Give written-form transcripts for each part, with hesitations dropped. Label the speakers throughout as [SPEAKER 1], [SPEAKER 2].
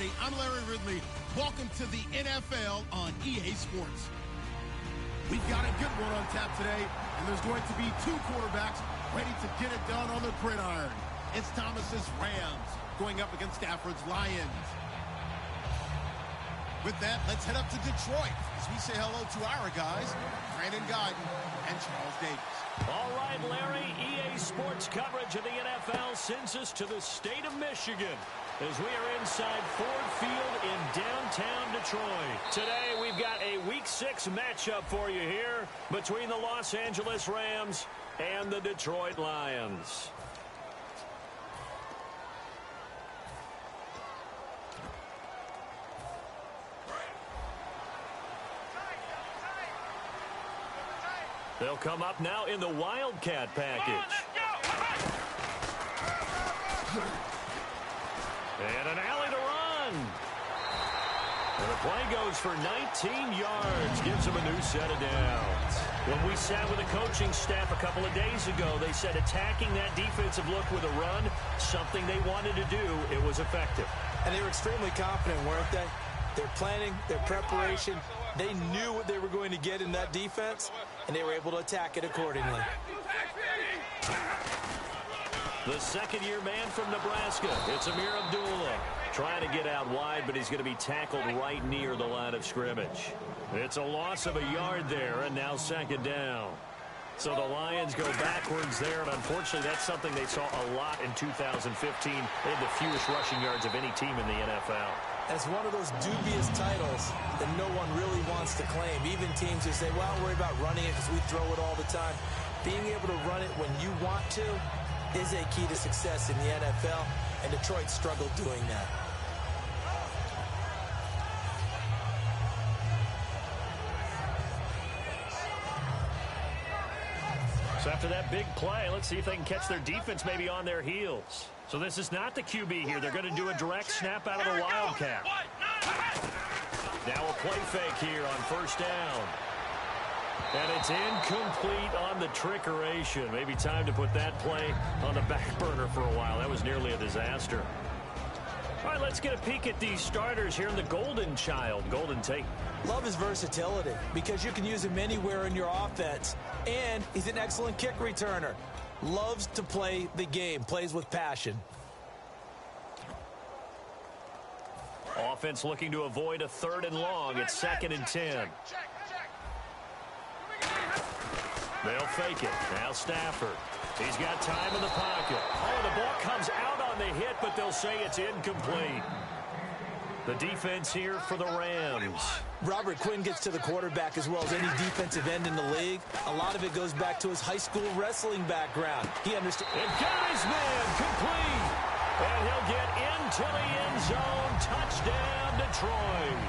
[SPEAKER 1] everybody. I'm Larry Ridley. Welcome to the NFL on EA Sports. We've got a good one on tap today, and there's going to be two quarterbacks ready to get it done on the gridiron. It's Thomas's Rams going up against Stafford's Lions. With that, let's head up to Detroit as we say hello to our guys, Brandon Guyton and Charles Davis.
[SPEAKER 2] All right, Larry, EA Sports coverage of the NFL sends us to the state of Michigan as we are inside Ford Field in downtown Detroit. Today, we've got a Week 6 matchup for you here between the Los Angeles Rams and the Detroit Lions. They'll come up now in the Wildcat package. And an alley to run. And the play goes for 19 yards. Gives them a new set of downs. When we sat with the coaching staff a couple of days ago, they said attacking that defensive look with a run, something they wanted to do, it was effective.
[SPEAKER 3] And they were extremely confident, weren't they? Their planning, their preparation, they knew what they were going to get in that defense, and they were able to attack it accordingly.
[SPEAKER 2] The second-year man from Nebraska, it's Amir Abdullah. Trying to get out wide, but he's going to be tackled right near the line of scrimmage. It's a loss of a yard there, and now second down. So the Lions go backwards there, and unfortunately that's something they saw a lot in 2015. They had the fewest rushing yards of any team in the NFL.
[SPEAKER 3] It's one of those dubious titles that no one really wants to claim. Even teams who say, well, I don't worry about running it because we throw it all the time. Being able to run it when you want to is a key to success in the NFL, and Detroit struggled doing that.
[SPEAKER 2] So after that big play, let's see if they can catch their defense maybe on their heels. So this is not the QB here. They're going to do a direct snap out of the Wildcat. Now a play fake here on first down. And it's incomplete on the trickeration. Maybe time to put that play on the back burner for a while. That was nearly a disaster. All right, let's get a peek at these starters here in the Golden Child, Golden Tate.
[SPEAKER 3] Love his versatility because you can use him anywhere in your offense. And he's an excellent kick returner. Loves to play the game, plays with passion.
[SPEAKER 2] Offense looking to avoid a 3rd and long. It's 2nd and 10. They'll fake it. Now Stafford. He's got time in the pocket. Oh, the ball comes out on the hit, but they'll say it's incomplete. The defense here for the Rams.
[SPEAKER 3] Robert Quinn gets to the quarterback as well as any defensive end in the league. A lot of it goes back to his high school wrestling background. He understands.
[SPEAKER 2] And got his man complete. And he'll get into the end zone. Touchdown, Detroit.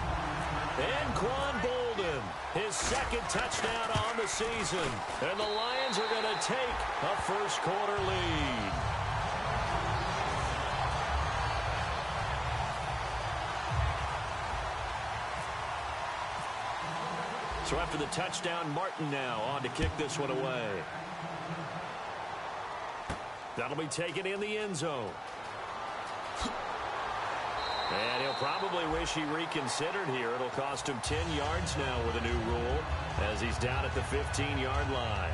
[SPEAKER 2] And Quan Bolden, his 2nd touchdown on the season. And the Lions are going to take a first-quarter lead. So after the touchdown, Martin now on to kick this one away. That'll be taken in the end zone. And he'll probably wish he reconsidered here. It'll cost him 10 yards now with a new rule as he's down at the 15-yard line.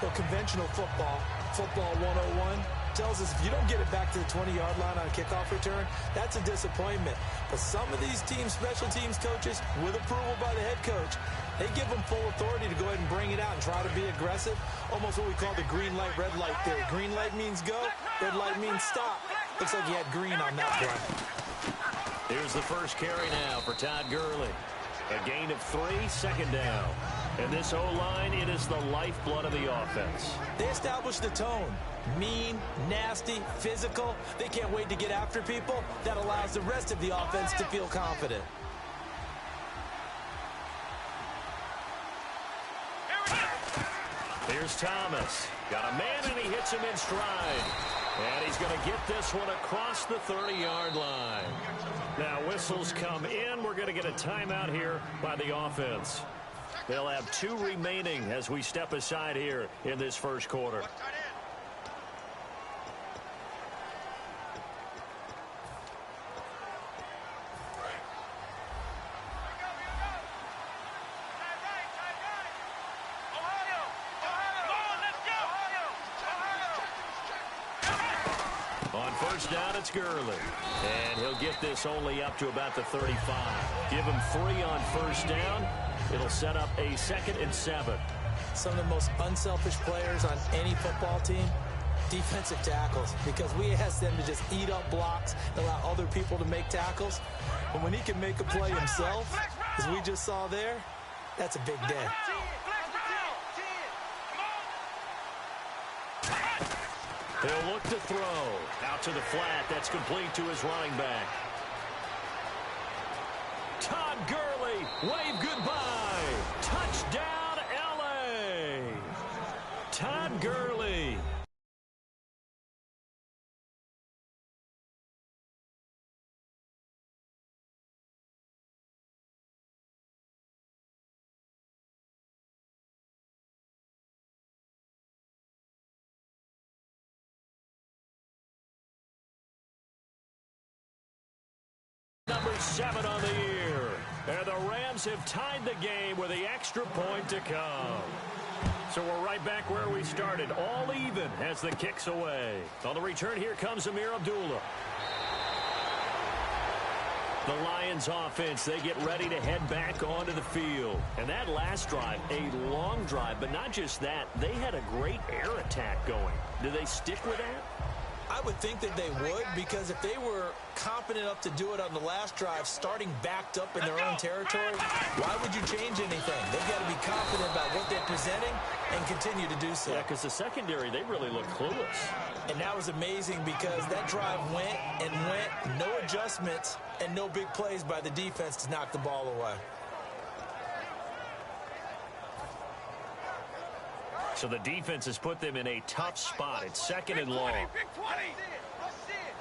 [SPEAKER 3] Well, conventional football 101, tells us if you don't get it back to the 20-yard line on a kickoff return, that's a disappointment. But some of these teams, special teams coaches, with approval by the head coach, they give them full authority to go ahead and bring it out and try to be aggressive. Almost what we call the green light, red light theory. Green light means go, red light means stop. Looks like he had green on that play.
[SPEAKER 2] Here's the first carry now for Todd Gurley. A gain of 3, 2nd down. And this O-line, it is the lifeblood of the offense.
[SPEAKER 3] They establish the tone. Mean, nasty, physical. They can't wait to get after people. That allows the rest of the offense to feel confident.
[SPEAKER 2] Here's Thomas. Got a man, and he hits him in stride. And he's going to get this one across the 30-yard line. Now, whistles come in. We're going to get a timeout here by the offense. They'll have 2 remaining as we step aside here in this first quarter. On first down, it's Gurley. And he'll get this only up to about the 35. Give him 3 on first down. It'll set up a 2nd and 7.
[SPEAKER 3] Some of the most unselfish players on any football team, defensive tackles, because we ask them to just eat up blocks and allow other people to make tackles. But when he can make a play himself, as we just saw there, that's a big day.
[SPEAKER 2] He'll look to throw. Out to the flat. That's complete to his running back. Todd Gurley, wave goodbye. Touchdown, L.A. Todd Gurley. Number 7 on the year. And the Rams have tied the game with the extra point to come. So we're right back where we started. All even as the kick's away. On the return, here comes Amir Abdullah. The Lions offense, they get ready to head back onto the field. And that last drive, a long drive, but not just that, they had a great air attack going. Do they stick with that?
[SPEAKER 3] I would think that they would, because if they were confident enough to do it on the last drive, starting backed up in their own territory, why would you change anything? They've got to be confident about what they're presenting and continue to do so.
[SPEAKER 2] Yeah, because the secondary, they really look clueless.
[SPEAKER 3] And that was amazing because that drive went and went, no adjustments and no big plays by the defense to knock the ball away.
[SPEAKER 2] So the defense has put them in a tough spot. It's 2nd and long.
[SPEAKER 4] Big 20. Let's see it.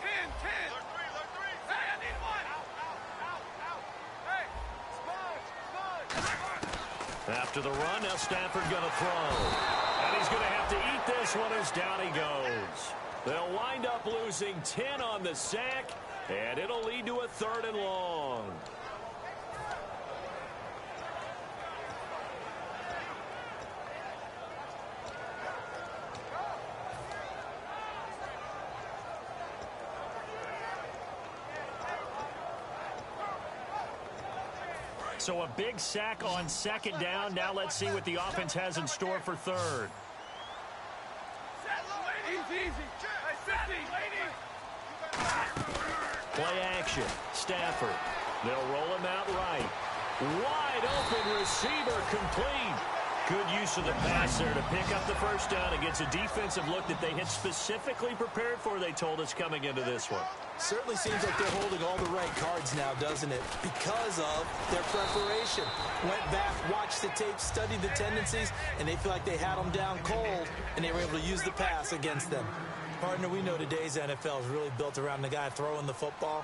[SPEAKER 4] 10. Hey, I need one. Out. Hey,
[SPEAKER 2] After the run, now Stafford going to throw. And he's going to have to eat this one as down he goes. They'll wind up losing 10 on the sack, and it'll lead to a 3rd and long. So a big sack on 2nd down. Now let's see what the offense has in store for 3rd.
[SPEAKER 4] Easy.
[SPEAKER 2] Play action. Stafford. They'll roll him out right. Wide open receiver complete. Good use of the pass there to pick up the first down against a defensive look that they had specifically prepared for, they told us, coming into this one.
[SPEAKER 3] Certainly seems like they're holding all the right cards now, doesn't it? Because of their preparation. Went back, watched the tape, studied the tendencies, and they feel like they had them down cold, and they were able to use the pass against them. Partner, we know today's NFL is really built around the guy throwing the football.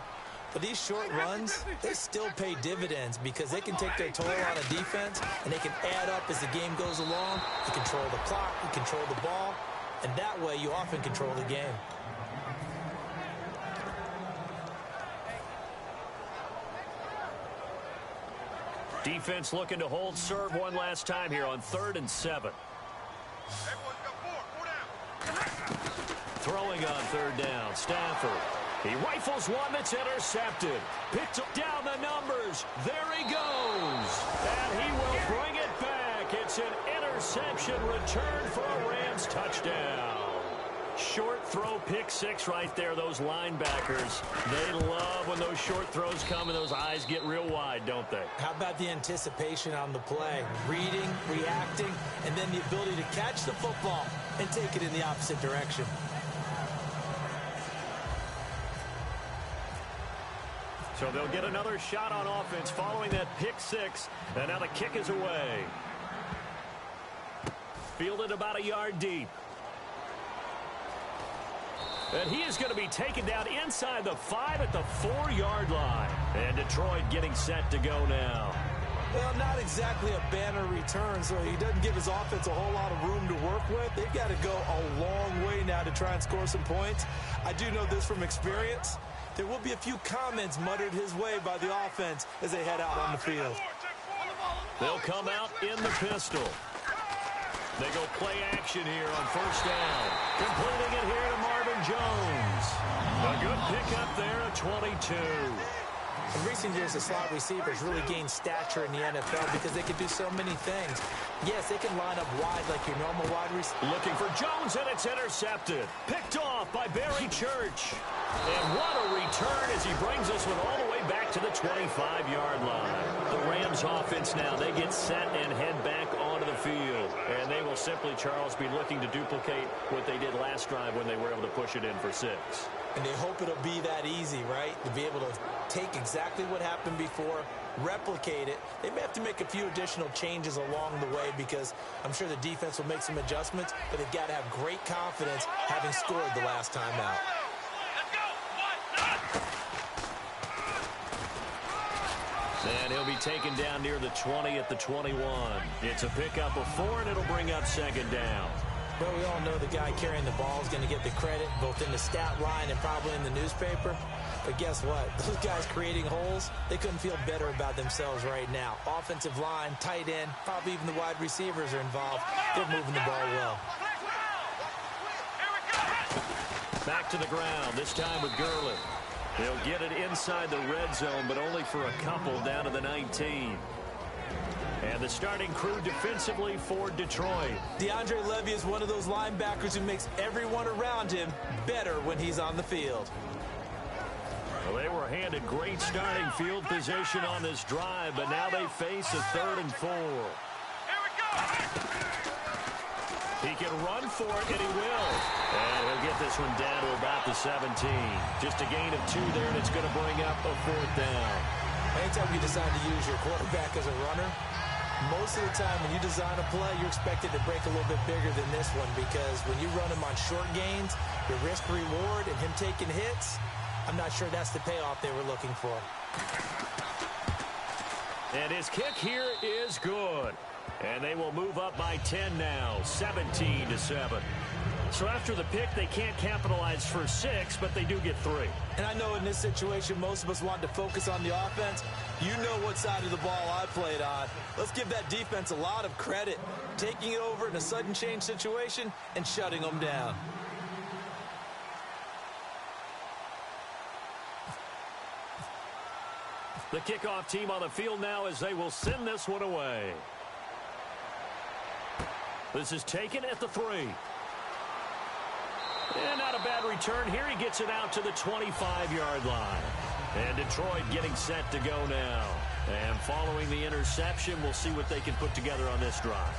[SPEAKER 3] But these short runs, they still pay dividends because they can take their toll on a defense, and they can add up as the game goes along. You control the clock, you control the ball, and that way you often control the game.
[SPEAKER 2] Defense looking to hold serve one last time here on 3rd and 7. Throwing on 3rd down, Stafford. He rifles one that's intercepted. Picked down the numbers. There he goes. And he will bring it back. It's an interception return for a Rams touchdown. Short throw, pick 6 right there. Those linebackers, they love when those short throws come and those eyes get real wide, don't they?
[SPEAKER 3] How about the anticipation on the play? Reading, reacting, and then the ability to catch the football and take it in the opposite direction.
[SPEAKER 2] So they'll get another shot on offense following that pick 6. And now the kick is away. Fielded about a yard deep. And he is going to be taken down inside the 5 at the 4-yard line. And Detroit getting set to go now.
[SPEAKER 3] Well, not exactly a banner return, so he doesn't give his offense a whole lot of room to work with. They've got to go a long way now to try and score some points. I do know this from experience. There will be a few comments muttered his way by the offense as they head out on the field.
[SPEAKER 2] They'll come out in the pistol. They go play action here on first down. Completing it here to Marvin Jones. A good pickup there at 22.
[SPEAKER 3] In recent years, the slot receivers really gained stature in the NFL because they can do so many things. Yes, they can line up wide like your normal wide receiver.
[SPEAKER 2] Looking for Jones, and it's intercepted. Picked off by Barry Church. And what a return as he brings this one all the way back to the 25-yard line. The Rams offense now, they get set and head back onto the field. And they will simply, Charles, be looking to duplicate what they did last drive when they were able to push it in for 6.
[SPEAKER 3] And they hope it'll be that easy, right? To be able to take exactly what happened before, replicate it. They may have to make a few additional changes along the way because I'm sure the defense will make some adjustments, but they've got to have great confidence having scored the last time out.
[SPEAKER 2] And he'll be taken down near the 20 at the 21. It's a pickup of 4, and it'll bring up 2nd down.
[SPEAKER 3] Well, we all know the guy carrying the ball is going to get the credit, both in the stat line and probably in the newspaper. But guess what? Those guys creating holes, they couldn't feel better about themselves right now. Offensive line, tight end, probably even the wide receivers are involved. They're moving the ball well.
[SPEAKER 2] Back to the ground, this time with Gurley. They'll get it inside the red zone, but only for a couple down to the 19. And the starting crew defensively for Detroit.
[SPEAKER 3] DeAndre Levy is one of those linebackers who makes everyone around him better when he's on the field.
[SPEAKER 2] Well, they were handed great starting field position on this drive, but now they face a 3rd and 4. He can run for it, and he will. And he'll get this one down to about the 17. Just a gain of 2 there, and it's going to bring up a 4th down.
[SPEAKER 3] Anytime you decide to use your quarterback as a runner, most of the time when you design a play, you're expected to break a little bit bigger than this one because when you run him on short gains, the risk-reward and him taking hits, I'm not sure that's the payoff they were looking for.
[SPEAKER 2] And his kick here is good. And they will move up by 10 now, 17-7. So after the pick, they can't capitalize for 6, but they do get 3.
[SPEAKER 3] And I know in this situation, most of us want to focus on the offense. You know what side of the ball I played on. Let's give that defense a lot of credit, taking it over in a sudden change situation and shutting them down.
[SPEAKER 2] The kickoff team on the field now as they will send this one away. This is taken at the 3. And not a bad return here. He gets it out to the 25-yard line. And Detroit getting set to go now. And following the interception, we'll see what they can put together on this drive.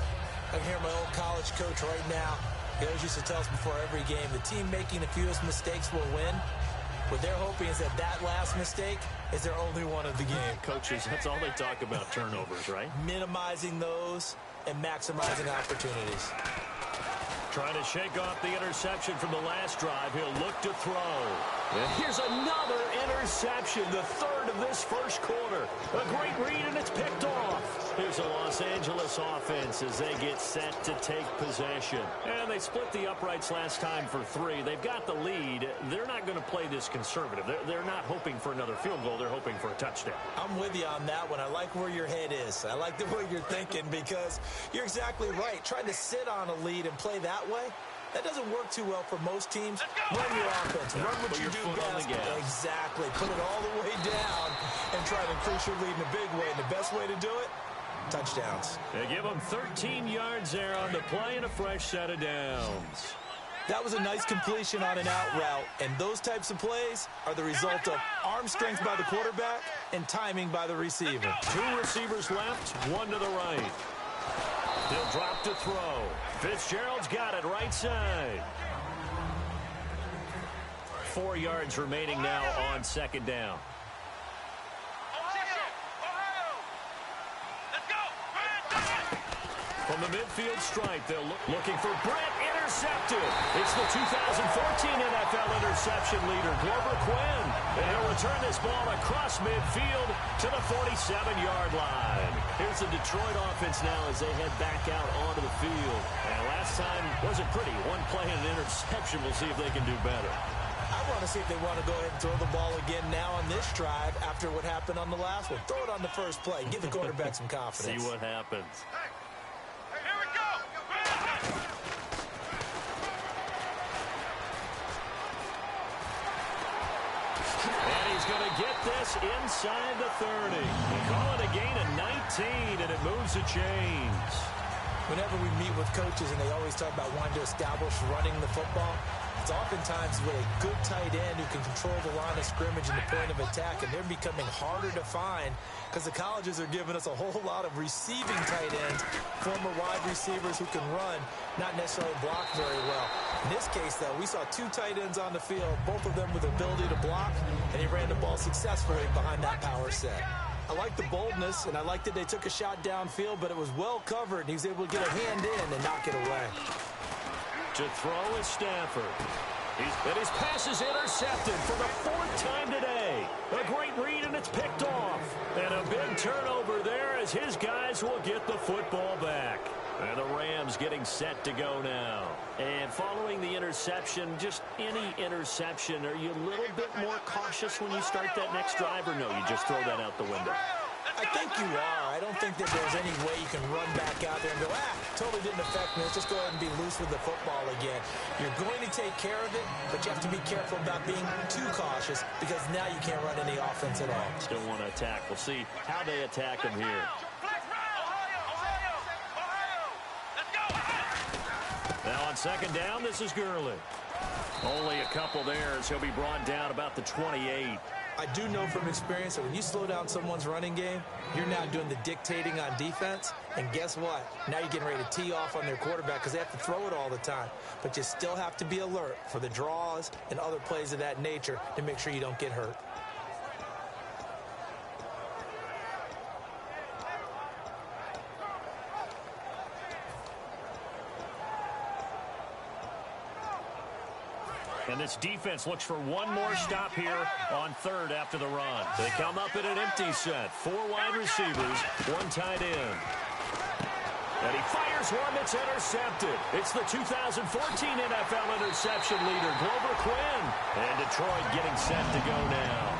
[SPEAKER 3] I can hear my old college coach right now. He always used to tell us before every game, the team making the fewest mistakes will win. What they're hoping is that that last mistake is their only one of the game.
[SPEAKER 2] Coaches, that's all they talk about, turnovers, right?
[SPEAKER 3] Minimizing those and maximizing opportunities.
[SPEAKER 2] Trying to shake off the interception from the last drive. He'll look to throw. And here's another interception, the 3rd of this first quarter. A great read, and it's picked off. Here's a Los Angeles offense as they get set to take possession. And they split the uprights last time for 3. They've got the lead. They're not going to play this conservative. They're not hoping for another field goal. They're hoping for a touchdown.
[SPEAKER 3] I'm with you on that one. I like where your head is. I like the way you're thinking because you're exactly right. Trying to sit on a lead and play that way, that doesn't work too well for most teams. Run your offense. Run what you do best. Exactly. Put it all the way down and try to increase your lead in a big way. And the best way to do it, touchdowns.
[SPEAKER 2] They give them 13 yards there on the play and a fresh set of downs.
[SPEAKER 3] That was a nice completion on an out route. And those types of plays are the result of arm strength by the quarterback and timing by the receiver.
[SPEAKER 2] 2 receivers left, 1 to the right. He'll drop to throw. Fitzgerald's got it right side. 4 yards remaining now on 2nd down. From the midfield stripe, they're looking for Brett, intercepted. It's the 2014 NFL interception leader, Glover Quinn. And he'll return this ball across midfield to the 47-yard line. Here's the Detroit offense now as they head back out onto the field. And last time wasn't pretty. 1 play and an interception. We'll see if they can do better.
[SPEAKER 3] I want to see if they want to go ahead and throw the ball again now on this drive after what happened on the last one. Throw it on the first play. Give the quarterback some confidence.
[SPEAKER 2] See what happens. And he's going to get this inside the 30. Call it a gain of 19, and it moves the chains.
[SPEAKER 3] Whenever we meet with coaches and they always talk about wanting to establish running the football, it's oftentimes with a good tight end who can control the line of scrimmage and the point of attack, and they're becoming harder to find because the colleges are giving us a whole lot of receiving tight ends, former wide receivers who can run, not necessarily block very well. In this case, though, we saw two tight ends on the field, both of them with the ability to block, and he ran the ball successfully behind that power set. I like the boldness, and I like that they took a shot downfield, but it was well covered. He was able to get a hand in and knock it away.
[SPEAKER 2] To throw is Stafford. And his pass is intercepted for the fourth time today. A great read, and it's picked off. And a big turnover there as his guys will get the football back. And the Rams getting set to go now. And following the interception, just any interception, are you a little bit more cautious when you start that next drive, or no, you just throw that out the window?
[SPEAKER 3] I think you are. I don't think that there's any way you can run back out there and go, totally didn't affect me. Let's just go ahead and be loose with the football again. You're going to take care of it, but you have to be careful about being too cautious because now you can't run any offense at all.
[SPEAKER 2] Still want to attack. We'll see how they attack him here. Now on second down, this is Gurley. Only a couple there as he'll be brought down about the 28.
[SPEAKER 3] I do know from experience that when you slow down someone's running game, you're now doing the dictating on defense. And guess what? Now you're getting ready to tee off on their quarterback because they have to throw it all the time. But you still have to be alert for the draws and other plays of that nature to make sure you don't get hurt.
[SPEAKER 2] And this defense looks for one more stop here on third after the run. They come up in an empty set. 4 wide receivers, 1 tight end. And he fires one that's intercepted. It's the 2014 NFL interception leader, Glover Quinn. And Detroit getting set to go now.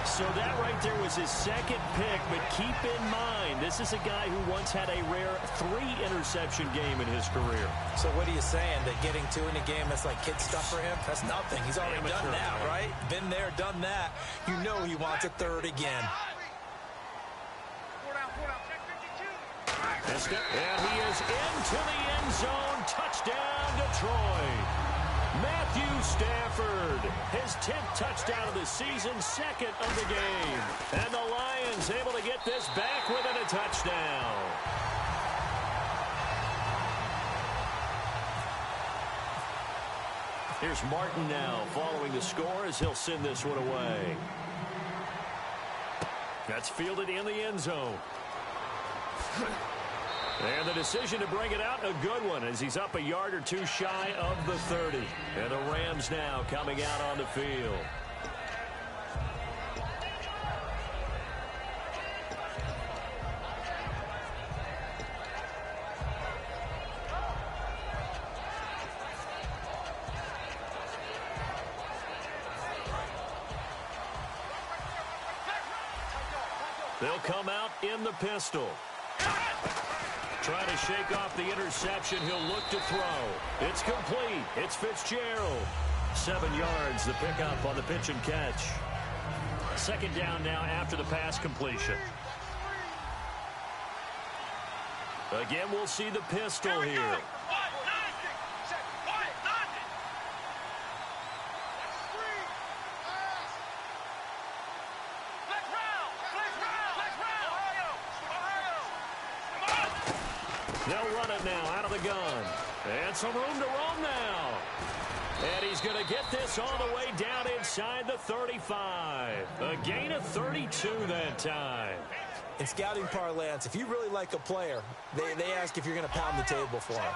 [SPEAKER 2] So that right there was his second pick, but keep in mind, this is a guy who once had a rare 3-interception game in his career.
[SPEAKER 3] So what are you saying, that getting 2 in a game, that's like kid stuff for him? That's nothing. He's already done that, right? Been there, done that. You know he wants a third again.
[SPEAKER 2] And he is into the end zone. Touchdown, Detroit. Matthew Stafford, his 10th touchdown of the season, 2nd of the game. And the Lions able to get this back within a touchdown. Here's Martin now following the score as he'll send this one away. That's fielded in the end zone. And the decision to bring it out, a good one, as he's up a yard or 2 shy of the 30. And the Rams now coming out on the field. They'll come out in the pistol. Trying to shake off the interception. He'll look to throw. It's complete. It's Fitzgerald. 7 yards, the pickup on the pitch and catch. Second down now after the pass completion. Again, we'll see the pistol here. They'll run it now out of the gun. And some room to roam now. And he's going to get this all the way down inside the 35. A gain of 32 that time.
[SPEAKER 3] In scouting parlance, if you really like a player, they ask if you're going to pound the table for him.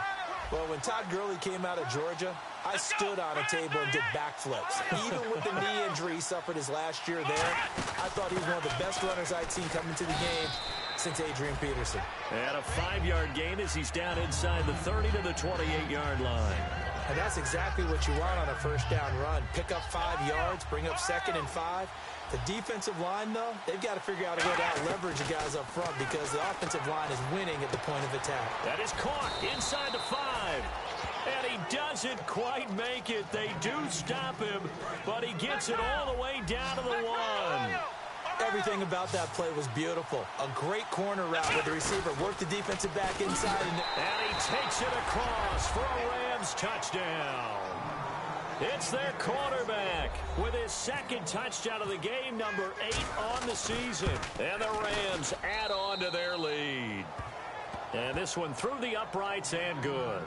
[SPEAKER 3] Well, when Todd Gurley came out of Georgia, I stood on a table and did backflips. Even with the knee injury he suffered his last year there, I thought he was one of the best runners I'd seen come into the game since Adrian Peterson.
[SPEAKER 2] And a 5-yard gain as he's down inside the 30 to the 28-yard line.
[SPEAKER 3] And that's exactly what you want on a first down run. Pick up 5 yards, bring up 2nd and 5. The defensive line, though, they've got to figure out a way to out-leverage the guys up front because the offensive line is winning at the point of attack.
[SPEAKER 2] That is caught inside the 5. And he doesn't quite make it. They do stop him, but he gets it all the way down to the 1.
[SPEAKER 3] Everything about that play was beautiful. A great corner route where the receiver worked the defensive back inside.
[SPEAKER 2] And he takes it across for a Rams touchdown. It's their quarterback with his second touchdown of the game, number 8 on the season. And the Rams add on to their lead. And this one through the uprights and good.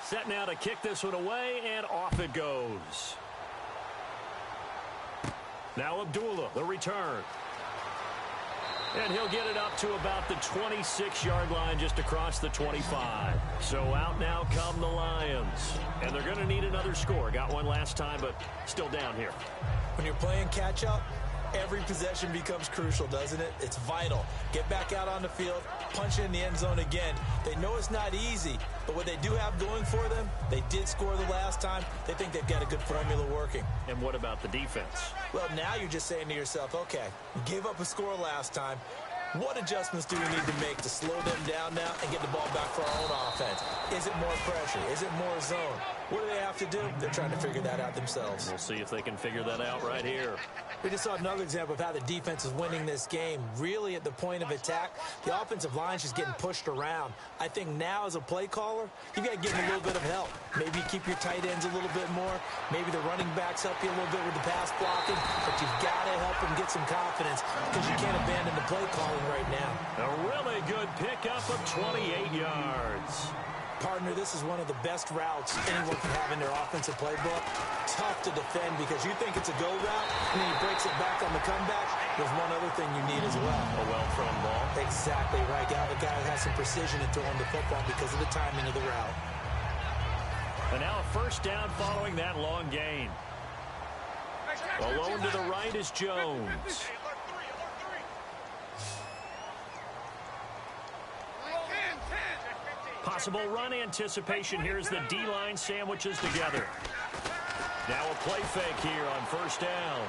[SPEAKER 2] Set now to kick this one away, and off it goes. Now Abdullah, the return. And he'll get it up to about the 26-yard line, just across the 25. So out now come the Lions. And they're going to need another score. Got one last time, but still down here.
[SPEAKER 3] When you're playing catch-up, every possession becomes crucial, doesn't it? It's vital. Get back out on the field, punch it in the end zone again. They know it's not easy, but what they do have going for them, they did score the last time. They think they've got a good formula working.
[SPEAKER 2] And what about the defense?
[SPEAKER 3] Well, now you're just saying to yourself, okay, we gave up a score last time. What adjustments do we need to make to slow them down now and get the ball back for our own offense? Is it more pressure? Is it more zone? What do they have to do? They're trying to figure that out themselves.
[SPEAKER 2] We'll see if they can figure that out right here.
[SPEAKER 3] We just saw another example of how the defense is winning this game. Really at the point of attack, the offensive line's just getting pushed around. I think now as a play caller, you've got to give them a little bit of help. Maybe keep your tight ends a little bit more. Maybe the running backs help you a little bit with the pass blocking. But you've got to help them get some confidence because you can't abandon the play calling right now.
[SPEAKER 2] A really good pickup of 28 yards.
[SPEAKER 3] Partner, this is one of the best routes anyone can have in their offensive playbook. Tough to defend because you think it's a go route, and then he breaks it back on the comeback. There's one other thing you need as well.
[SPEAKER 2] A well-thrown ball.
[SPEAKER 3] Exactly right. Got a guy who has some precision in throwing the football because of the timing of the route.
[SPEAKER 2] And now a first down following that long gain. Alone to the right is Jones. Possible run anticipation here as the D-line sandwiches together. Now a play fake here on first down.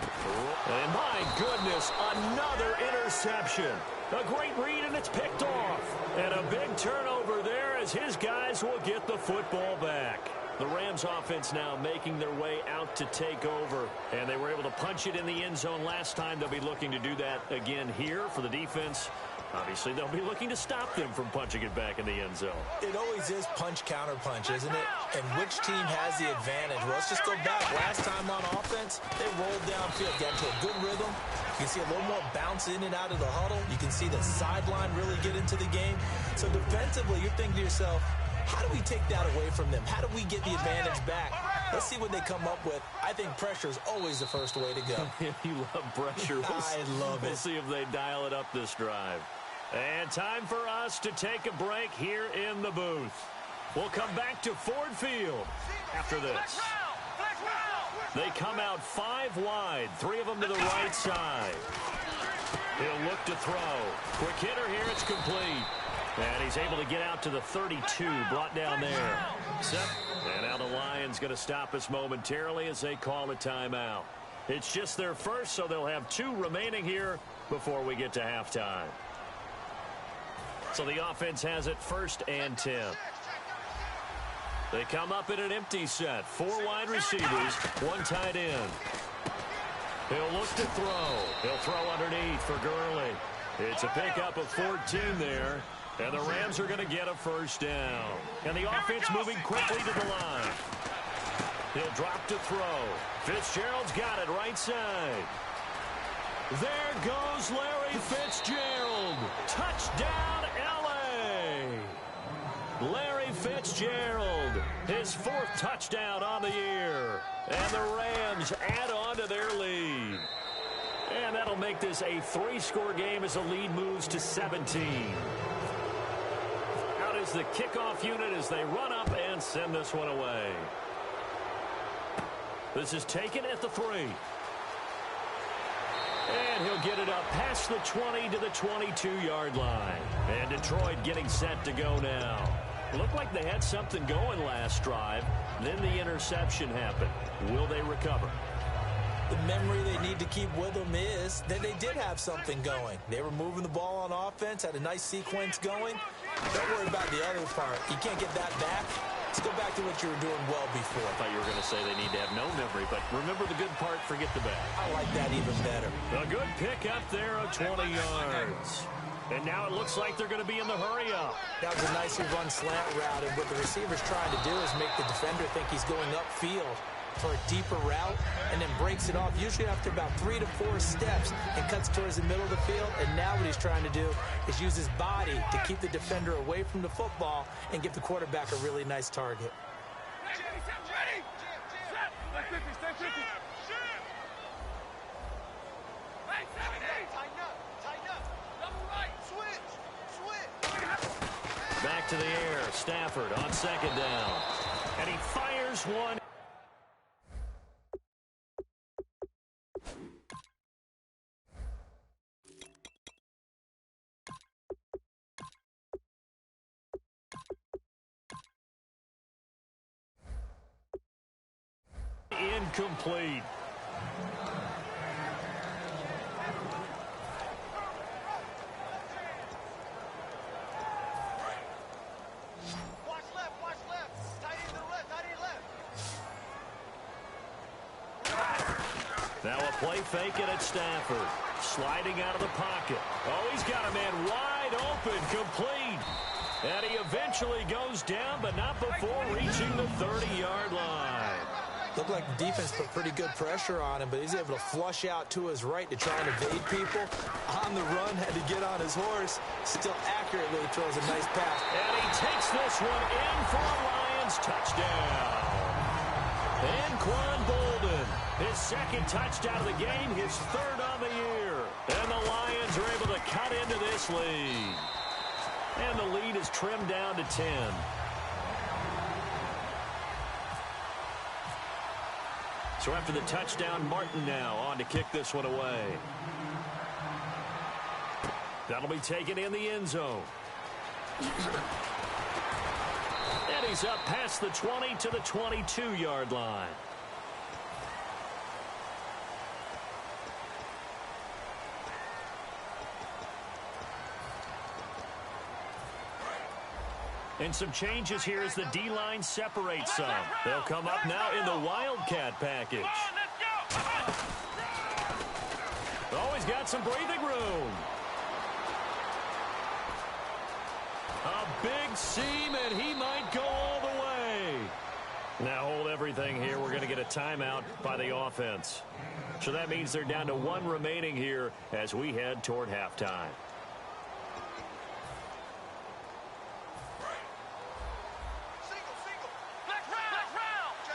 [SPEAKER 2] And my goodness, another interception. A great read, and it's picked off. And a big turnover there as his guys will get the football back. The Rams offense now making their way out to take over. And they were able to punch it in the end zone last time. They'll be looking to do that again here for the defense. Obviously, they'll be looking to stop them from punching it back in the end zone.
[SPEAKER 3] It always is punch-counter-punch, isn't it? And which team has the advantage? Well, let's just go back. Last time on offense, they rolled downfield, got into a good rhythm. You can see a little more bounce in and out of the huddle. You can see the sideline really get into the game. So defensively, you're thinking to yourself, how do we take that away from them? How do we get the advantage back? Let's see what they come up with. I think pressure is always the first way to go.
[SPEAKER 2] You love pressure.
[SPEAKER 3] I love it.
[SPEAKER 2] We'll see if they dial it up this drive. And time for us to take a break here in the booth. We'll come back to Ford Field after this. They come out 5 wide, 3 of them to the right side. He'll look to throw. Quick hitter here, it's complete. And he's able to get out to the 32, brought down there. Set. And now the Lions going to stop us momentarily as they call a timeout. It's just their first, so they'll have 2 remaining here before we get to halftime. So the offense has it 1st and 10. They come up in an empty set. 4 wide receivers, 1 tight end. He'll look to throw. He'll throw underneath for Gurley. It's a pickup of 14 there. And the Rams are going to get a first down. And the offense moving quickly to the line. He'll drop to throw. Fitzgerald's got it right side. There goes Larry Fitzgerald. Touchdown, L.A. Larry Fitzgerald, his 4th touchdown on the year. And the Rams add on to their lead. And that'll make this a 3-score game as the lead moves to 17. Out is the kickoff unit as they run up and send this one away. This is taken at the 3. And he'll get it up past the 20 to the 22-yard line. And Detroit getting set to go now. Looked like they had something going last drive. Then the interception happened. Will they recover?
[SPEAKER 3] The memory they need to keep with them is that they did have something going. They were moving the ball on offense, had a nice sequence going. Don't worry about the other part. You can't get that back. Let's go back to what you were doing well before.
[SPEAKER 2] I thought you were going to say they need to have no memory, but remember the good part, forget the bad.
[SPEAKER 3] I like that even better.
[SPEAKER 2] A good pick up there of 20 yards. And now it looks like they're going to be in the hurry-up.
[SPEAKER 3] That was a nicely run slant route, and what the receiver's trying to do is make the defender think he's going upfield for a deeper route, and then breaks it off, usually after about 3 to 4 steps, and cuts towards the middle of the field. And now what he's trying to do is use his body to keep the defender away from the football and give the quarterback a really nice target.
[SPEAKER 2] Back to the air, Stafford on second down. And he fires one. Incomplete.
[SPEAKER 4] Watch left. Tight end to the left, tight end left.
[SPEAKER 2] Now a play fake it at Stafford. Sliding out of the pocket. Oh, he's got a man wide open, complete. And he eventually goes down, but not before reaching the 30-yard line.
[SPEAKER 3] Looked like the defense put pretty good pressure on him, but he's able to flush out to his right to try and evade people. On the run, had to get on his horse. Still accurately throws a nice pass.
[SPEAKER 2] And he takes this one in for a Lions touchdown. And Quan Bolden, his second touchdown of the game, his third on the year. And the Lions are able to cut into this lead. And the lead is trimmed down to 10. So after the touchdown, Martin now on to kick this one away. That'll be taken in the end zone. And he's up past the 20 to the 22-yard line. And some changes here as the D-line separates some. They'll come up now in the Wildcat package. Oh, he's got some breathing room. A big seam, and he might go all the way. Now hold everything here. We're going to get a timeout by the offense. So that means they're down to one remaining here as we head toward halftime.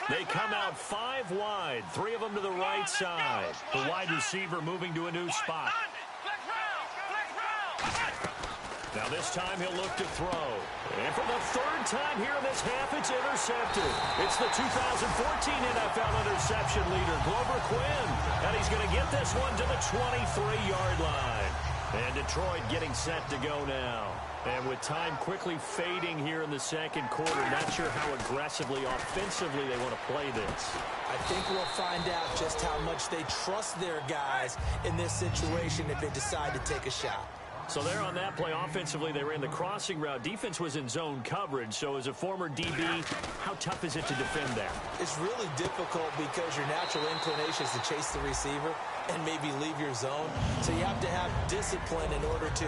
[SPEAKER 2] They come out 5 wide, 3 of them to the right side. The wide receiver moving to a new spot. Now this time he'll look to throw. And for the third time here in this half, it's intercepted. It's the 2014 NFL interception leader, Glover Quinn. And he's going to get this one to the 23-yard line. And Detroit getting set to go now. And with time quickly fading here in the second quarter, not sure how aggressively, offensively they want to play this.
[SPEAKER 3] I think we'll find out just how much they trust their guys in this situation if they decide to take a shot.
[SPEAKER 2] So there on that play, offensively, they ran the crossing route. Defense was in zone coverage. So as a former DB, how tough is it to defend that?
[SPEAKER 3] It's really difficult because your natural inclination is to chase the receiver and maybe leave your zone. So you have to have discipline in order to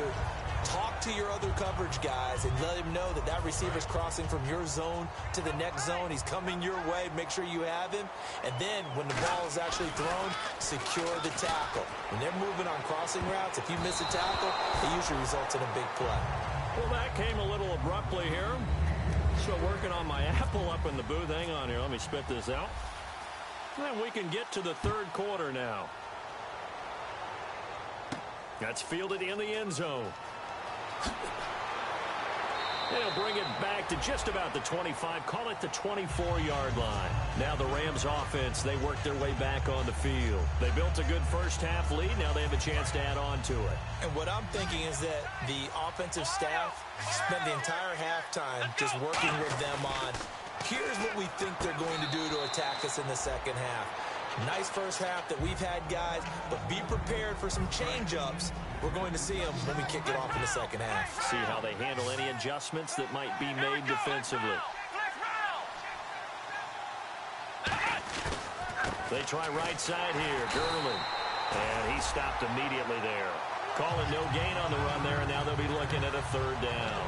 [SPEAKER 3] talk to your other coverage guys and let him know that that receiver's crossing from your zone to the next zone. He's coming your way. Make sure you have him. And then when the ball is actually thrown, secure the tackle. When they're moving on crossing routes, if you miss a tackle, it usually results in a big play.
[SPEAKER 2] Well, that came a little abruptly here. So working on my apple up in the booth. Hang on here. Let me spit this out. And we can get to the third quarter now. That's fielded in the end zone. They'll bring it back to just about the 25, call it the 24-yard line. Now the Rams offense, they work their way back on the field. They built a good first-half lead. Now they have a chance to add on to it.
[SPEAKER 3] And what I'm thinking is that the offensive staff spent the entire halftime just working with them on, here's what we think they're going to do to attack us in the second half. Nice first half that we've had, guys, but be prepared for some change-ups. We're going to see them when we kick it off in the second half.
[SPEAKER 2] See how they handle any adjustments that might be made defensively. They try right side here, Gurley. And he stopped immediately there. Calling no gain on the run there, and now they'll be looking at a third down.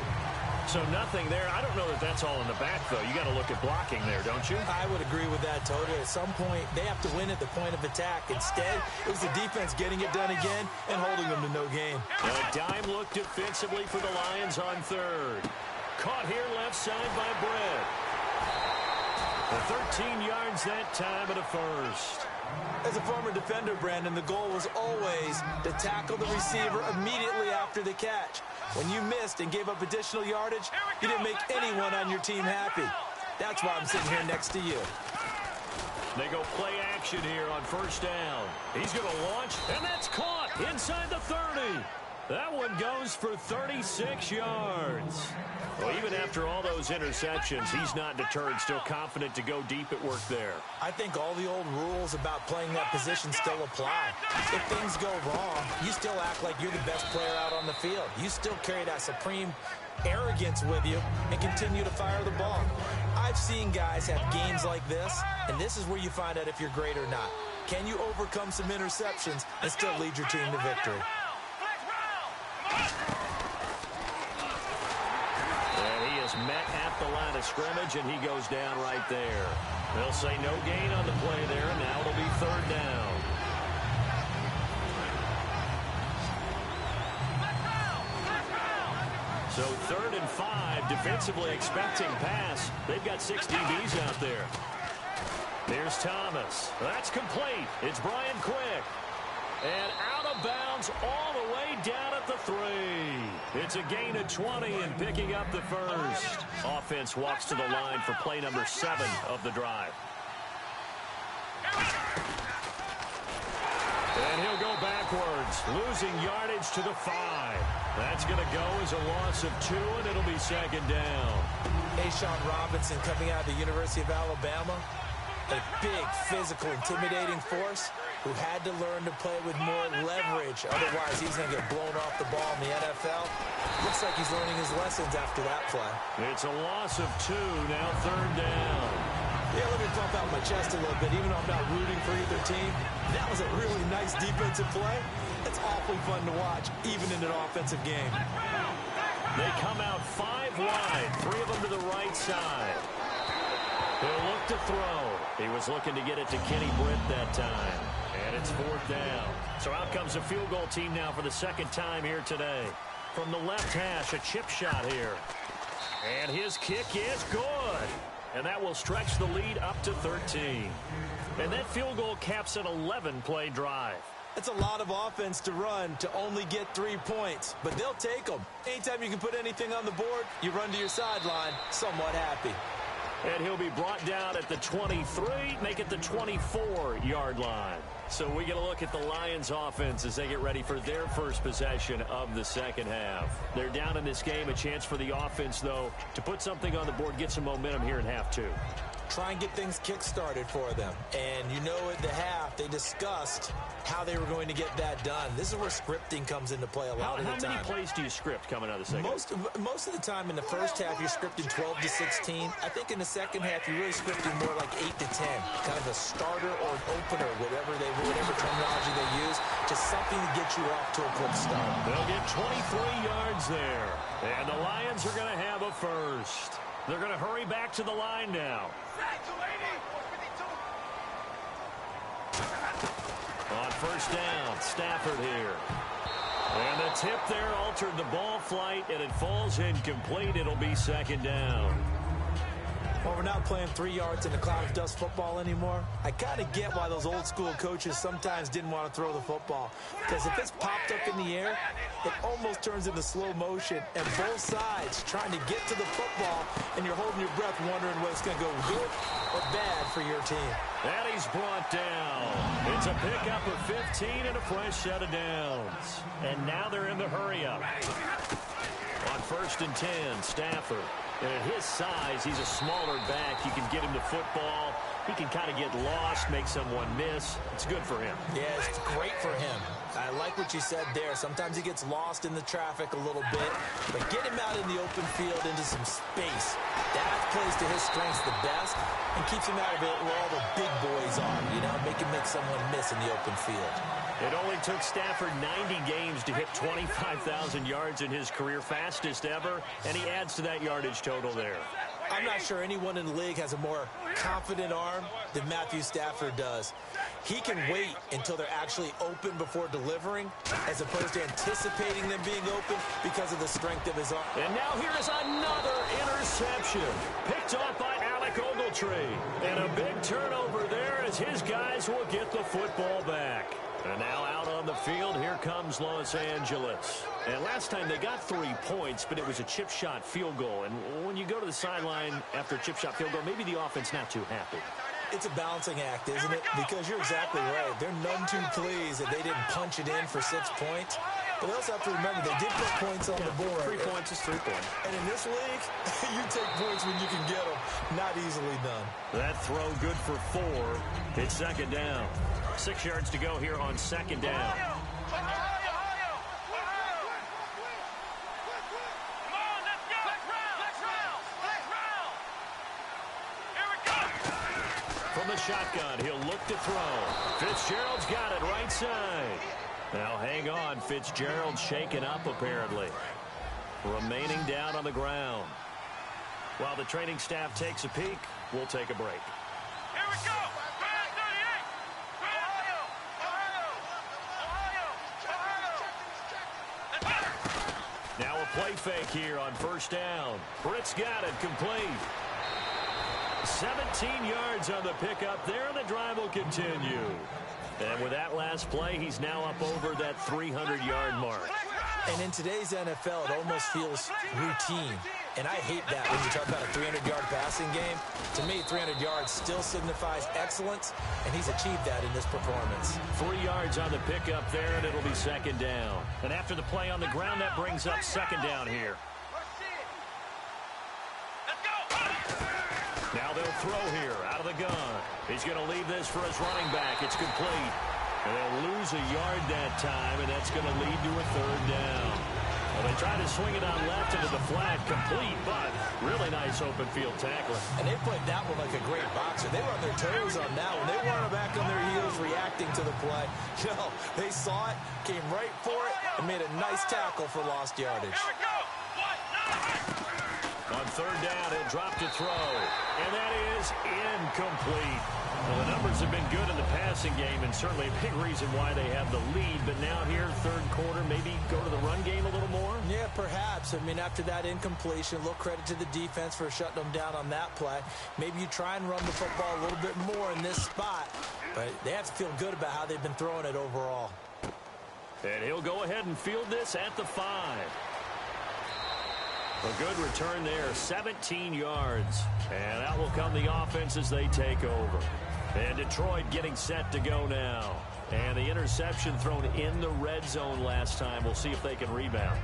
[SPEAKER 2] So nothing there. I don't know that that's all in the back, though. You got to look at blocking there, don't you?
[SPEAKER 3] I would agree with that totally. At some point, they have to win at the point of attack. Instead, it was the defense getting it done again and holding them to no gain.
[SPEAKER 2] A dime look defensively for the Lions on third. Caught here left side by Brett. The 13 yards that time at a first.
[SPEAKER 3] As a former defender, Brandon, the goal was always to tackle the receiver immediately after the catch. When you missed and gave up additional yardage, you didn't make anyone on your team happy. That's why I'm sitting here next to you.
[SPEAKER 2] They go play action here on first down. He's going to launch, and that's caught inside the 30. That one goes for 36 yards. Well, even after all those interceptions, he's not deterred, still confident to go deep at work there.
[SPEAKER 3] I think all the old rules about playing that position still apply. If things go wrong, you still act like you're the best player out on the field. You still carry that supreme arrogance with you and continue to fire the ball. I've seen guys have games like this, and this is where you find out if you're great or not. Can you overcome some interceptions and still lead your team to victory?
[SPEAKER 2] Met at the line of scrimmage, and he goes down right there. They'll say no gain on the play there, and now it'll be third down. So 3rd and 5, defensively expecting pass. They've got 6 DBs out there. Here's Thomas. That's complete. It's Brian Quick. And out of bounds all the way down at the 3. It's a gain of 20 and picking up the first. Offense walks to the line for play number 7 of the drive. And he'll go backwards, losing yardage to the 5. That's going to go as a loss of 2, and it'll be second down.
[SPEAKER 3] Ashawn Robinson coming out of the University of Alabama. A big, physical, intimidating force who had to learn to play with more leverage. Otherwise, he's going to get blown off the ball in the NFL. Looks like he's learning his lessons after that play.
[SPEAKER 2] It's a loss of 2, now third down.
[SPEAKER 3] Yeah, let me pump out my chest a little bit. Even though I'm not rooting for either team, that was a really nice defensive play. It's awfully fun to watch, even in an offensive game.
[SPEAKER 2] They come out 5 wide, 3 of them to the right side. He'll look to throw. He was looking to get it to Kenny Britt that time. And it's 4th down. So out comes a field goal team now for the second time here today. From the left hash, a chip shot here. And his kick is good. And that will stretch the lead up to 13. And that field goal caps an 11-play drive.
[SPEAKER 3] It's a lot of offense to run to only get 3 points, but they'll take them. Anytime you can put anything on the board, you run to your sideline somewhat happy.
[SPEAKER 2] And he'll be brought down at the 23, make it the 24-yard line. So we get a look at the Lions offense as they get ready for their first possession of the second half. They're down in this game, a chance for the offense, though, to put something on the board, get some momentum here in half 2.
[SPEAKER 3] Try and get things kick-started for them. And you know at the half, they discussed how they were going to get that done. This is where scripting comes into play a lot of the time.
[SPEAKER 2] How many plays do you script coming out of the second?
[SPEAKER 3] Most of the time in the first half, you're scripting 12 to 16. I think in the second half, you're really scripting more like 8 to 10. Kind of a starter or an opener, whatever terminology they use, just something to get you off to a quick start.
[SPEAKER 2] They'll get 23 yards there. And the Lions are going to have a first. They're going to hurry back to the line now. On first down, Stafford here. And the tip there altered the ball flight, and it falls incomplete. It'll be second down.
[SPEAKER 3] Well, we're not playing 3 yards in a cloud of dust football anymore. I kind of get why those old school coaches sometimes didn't want to throw the football. Because if it's popped up in the air, it almost turns into slow motion. And both sides trying to get to the football, and you're holding your breath wondering whether it's going to go good or bad for your team.
[SPEAKER 2] And he's brought down. It's a pickup of 15 and a fresh set of downs. And now they're in the hurry-up. On 1st and 10, Stafford. And at his size, he's a smaller back. You can get him the football. He can kind of get lost, make someone miss. It's good for him.
[SPEAKER 3] Yeah, it's great for him. I like what you said there. Sometimes he gets lost in the traffic a little bit, but get him out in the open field into some space. That plays to his strengths the best and keeps him out of it where all the big boys are, you know, make him make someone miss in the open field.
[SPEAKER 2] It only took Stafford 90 games to hit 25,000 yards in his career, fastest ever, and he adds to that yardage total there.
[SPEAKER 3] I'm not sure anyone in the league has a more confident arm than Matthew Stafford does. He can wait until they're actually open before delivering, as opposed to anticipating them being open because of the strength of his arm.
[SPEAKER 2] And now here is another interception, picked off by Alec Ogletree. And a big turnover there as his guys will get the football back. And now out on the field, here comes Los Angeles. And last time they got 3 points, but it was a chip shot field goal. And when you go to the sideline after a chip shot field goal, maybe the offense not too happy.
[SPEAKER 3] It's a balancing act, isn't it? Because you're exactly right. They're none too pleased that they didn't punch it in for 6 points. But they also have to remember they did put points on the board.
[SPEAKER 2] 3 points is 3 points.
[SPEAKER 3] And in this league, you take points when you can get them. Not easily done.
[SPEAKER 2] That throw good for 4. It's 2nd down. 6 yards to go here on 2nd down. From the shotgun, he'll look to throw. Fitzgerald's got it right side. Now hang on, Fitzgerald shaken up apparently. Remaining down on the ground. While the training staff takes a peek, we'll take a break.
[SPEAKER 4] Here we go!
[SPEAKER 2] Now a play fake here on 1st down. Britt's got it complete. 17 yards on the pickup there, and the drive will continue. And with that last play, he's now up over that 300-yard mark.
[SPEAKER 3] And in today's NFL, it almost feels routine. And I hate that when you talk about a 300-yard passing game. To me, 300 yards still signifies excellence, and he's achieved that in this performance.
[SPEAKER 2] 3 yards on the pickup there, and it'll be 2nd down. And after the play on the ground, that brings up 2nd down here. Now they'll throw here out of the gun. He's going to leave this for his running back. It's complete. And they'll lose a yard that time, and that's going to lead to a 3rd down. Well, they try to swing it on left into the flat, complete, but really nice open field tackling.
[SPEAKER 3] And they played that one like a great boxer. They were on their toes on that one. They weren't back on their heels reacting to the play. No, they saw it, came right for it, and made a nice tackle for lost yardage.
[SPEAKER 4] Here we go!
[SPEAKER 2] On 3rd down, he'll drop to throw. And that is incomplete. Well, the numbers have been good in the passing game, and certainly a big reason why they have the lead. But now here, 3rd quarter, maybe go to the run game a little more?
[SPEAKER 3] Yeah, perhaps. I mean, after that incompletion, a little credit to the defense for shutting them down on that play. Maybe you try and run the football a little bit more in this spot. But they have to feel good about how they've been throwing it overall.
[SPEAKER 2] And he'll go ahead and field this at the 5. A good return there, 17 yards. And out will come the offense as they take over. And Detroit getting set to go now. And the interception thrown in the red zone last time. We'll see if they can rebound.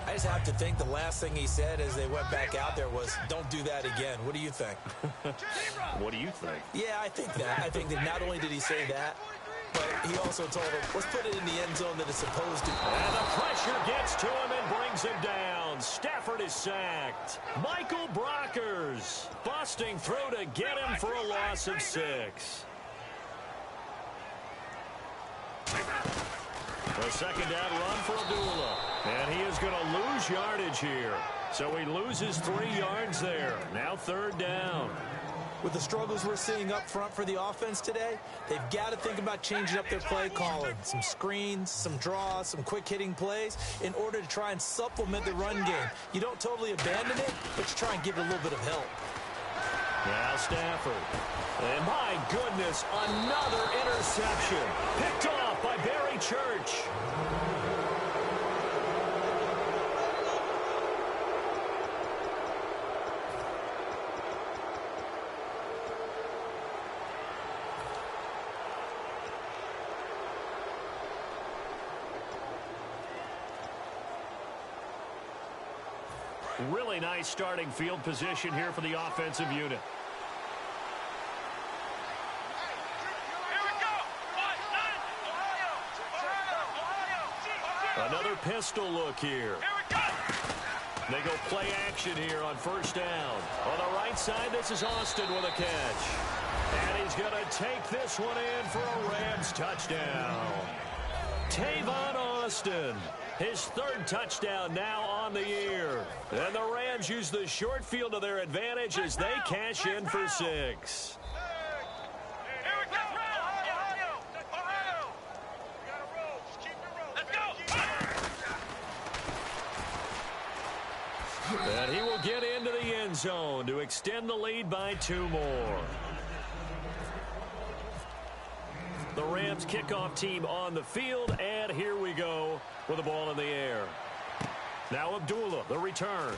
[SPEAKER 3] I just have to think the last thing he said as they went back out there was, don't do that again. What do you think?
[SPEAKER 2] What do you think?
[SPEAKER 3] Yeah, I think that. I think that not only did he say that, but he also told him, let's put it in the end zone that it's supposed to.
[SPEAKER 2] And the pressure gets to him and brings him down. Stafford is sacked. Michael Brockers busting through to get him for a loss of 6. The 2nd down run for Abdullah. And he is going to lose yardage here. So he loses 3 yards there. Now 3rd down.
[SPEAKER 3] With the struggles we're seeing up front for the offense today, they've got to think about changing up their play calling. Some screens, some draws, some quick-hitting plays in order to try and supplement the run game. You don't totally abandon it, but you try and give it a little bit of help.
[SPEAKER 2] Now Stafford. And my goodness, another interception. Picked off by Barry Church. Really nice starting field position here for the offensive unit. Another pistol look here. They go play action here on first down. On the right side, this is Austin with a catch. And he's going to take this one in for a Rams touchdown. Tavon Austin, his third touchdown now on the year. And the Rams use the short field to their advantage as they cash in for 6. And he will get into the end zone to extend the lead by 2 more. The Rams kickoff team on the field, and here we go with the ball in the air. Now Abdullah, the return.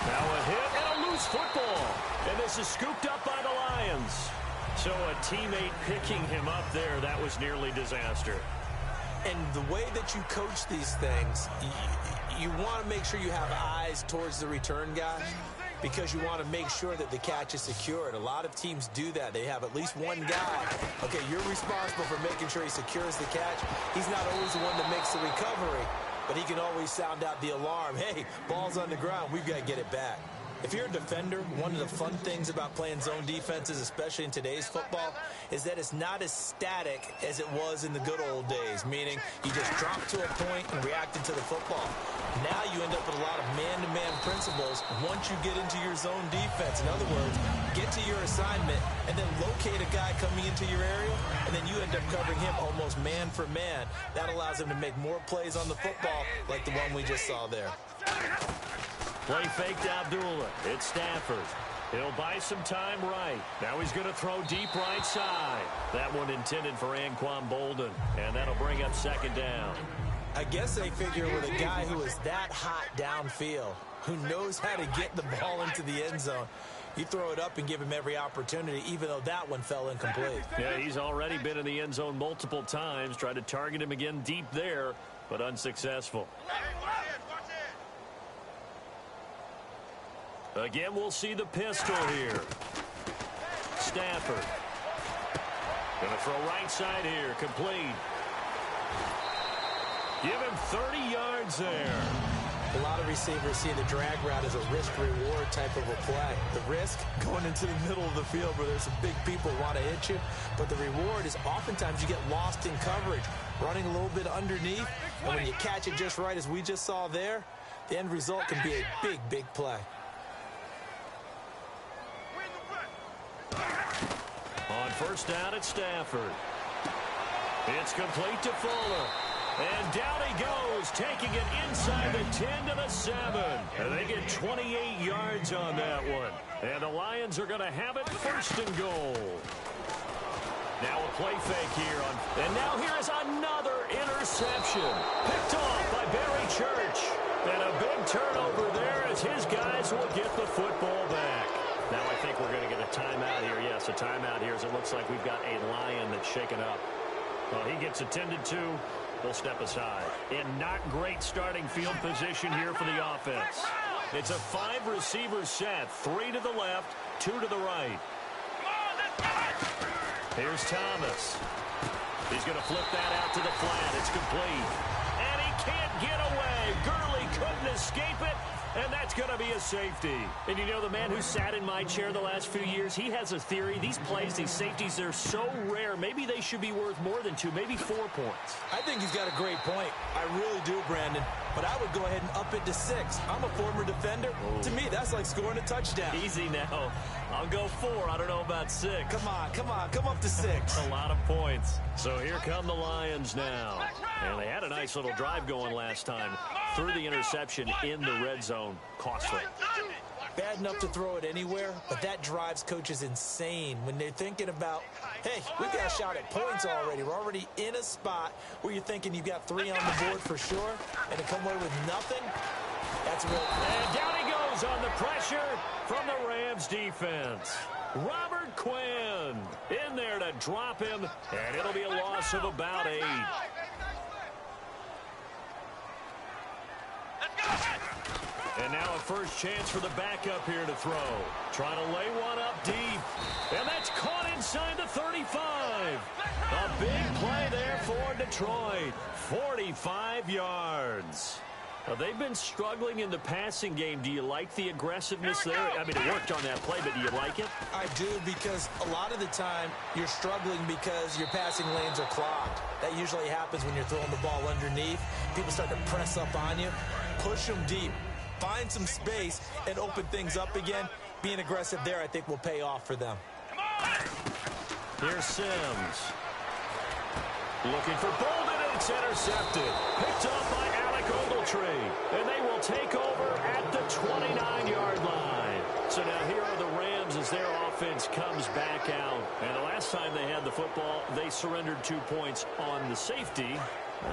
[SPEAKER 2] Now a hit and a loose football. And this is scooped up by the Lions. So a teammate picking him up there, that was nearly disaster.
[SPEAKER 3] And the way that you coach these things, you want to make sure you have eyes towards the return guy because you want to make sure that the catch is secured. A lot of teams do that. They have at least one guy. Okay, you're responsible for making sure he secures the catch. He's not always the one that makes the recovery, but he can always sound out the alarm. Hey, ball's on the ground. We've got to get it back. If you're a defender, one of the fun things about playing zone defenses, especially in today's football, is that it's not as static as it was in the good old days, meaning you just drop to a point and reacted to the football. Now you end up with a lot of man-to-man principles once you get into your zone defense. In other words, get to your assignment and then locate a guy coming into your area, and then you end up covering him almost man for man. That allows him to make more plays on the football like the one we just saw there.
[SPEAKER 2] Play fake to Abdullah. It's Stafford. He'll buy some time right. Now he's going to throw deep right side. That one intended for Anquan Bolden, and that'll bring up second down.
[SPEAKER 3] I guess they figure with a guy who is that hot downfield, who knows how to get the ball into the end zone, you throw it up and give him every opportunity, even though that one fell incomplete.
[SPEAKER 2] Yeah, he's already been in the end zone multiple times. Tried to target him again deep there, but unsuccessful. Again, we'll see the pistol here. Stafford. Going to throw right side here. Complete. Give him 30 yards there.
[SPEAKER 3] A lot of receivers see the drag route as a risk-reward type of a play. The risk, going into the middle of the field where there's some big people who want to hit you. But the reward is oftentimes you get lost in coverage, running a little bit underneath. And when you catch it just right, as we just saw there, the end result can be a big, big play.
[SPEAKER 2] On first down at Stafford. It's complete to Fuller. And down he goes, taking it inside the 10 to the 7. And they get 28 yards on that one. And the Lions are going to have it first and goal. Now a play fake here. And now here is another interception. Picked off by Barry Church. And a big turnover there as his guys will get the football back. Now I think we're going to get a timeout here. Yes, a timeout here as it looks like we've got a Lion that's shaken up. Well, he gets attended to. We'll step aside. In not great starting field position here for the offense. It's a 5-receiver set. 3 to the left, 2 to the right. Here's Thomas. He's going to flip that out to the flat. It's complete. And he can't get away. Gurley couldn't escape it. And that's going to be a safety. And you know, the man who sat in my chair the last few years, he has a theory. These plays, these safeties, they're so rare. Maybe they should be worth more than 2, maybe 4 points.
[SPEAKER 3] I think he's got a great point. I really do, Brandon. But I would go ahead and up it to 6. I'm a former defender. Ooh. To me, that's like scoring a touchdown.
[SPEAKER 2] Easy now. I'll go 4. I don't know about 6.
[SPEAKER 3] Come on. Come up to 6.
[SPEAKER 2] A lot of points. So here come the Lions now. And they had a nice little drive going last time. Through the interception in the red zone. Costly.
[SPEAKER 3] bad enough to throw it anywhere, but that drives coaches insane when they're thinking about, hey, we've got a shot at points already. We're already in a spot where you're thinking you've got 3 on the board for sure, and to come away with nothing, that's real.
[SPEAKER 2] And down he goes on the pressure from the Rams defense. Robert Quinn in there to drop him, and it'll be a loss of about 8. And now a first chance for the backup here to throw. Trying to lay one up deep. And that's caught inside the 35. A big play there for Detroit. 45 yards. Now, they've been struggling in the passing game. Do you like the aggressiveness there? I mean, it worked on that play, but do you like it?
[SPEAKER 3] I do, because a lot of the time you're struggling because your passing lanes are clogged. That usually happens when you're throwing the ball underneath. People start to press up on you. Push them deep. Find some space and open things up again. Being aggressive there, I think, will pay off for them.
[SPEAKER 2] Here's Sims. Looking for Bolden, and it's intercepted. Picked up by Alec Ogletree. And they will take over at the 29-yard line. So now here are the Rams as their offense comes back out. And the last time they had the football, they surrendered 2 points on the safety.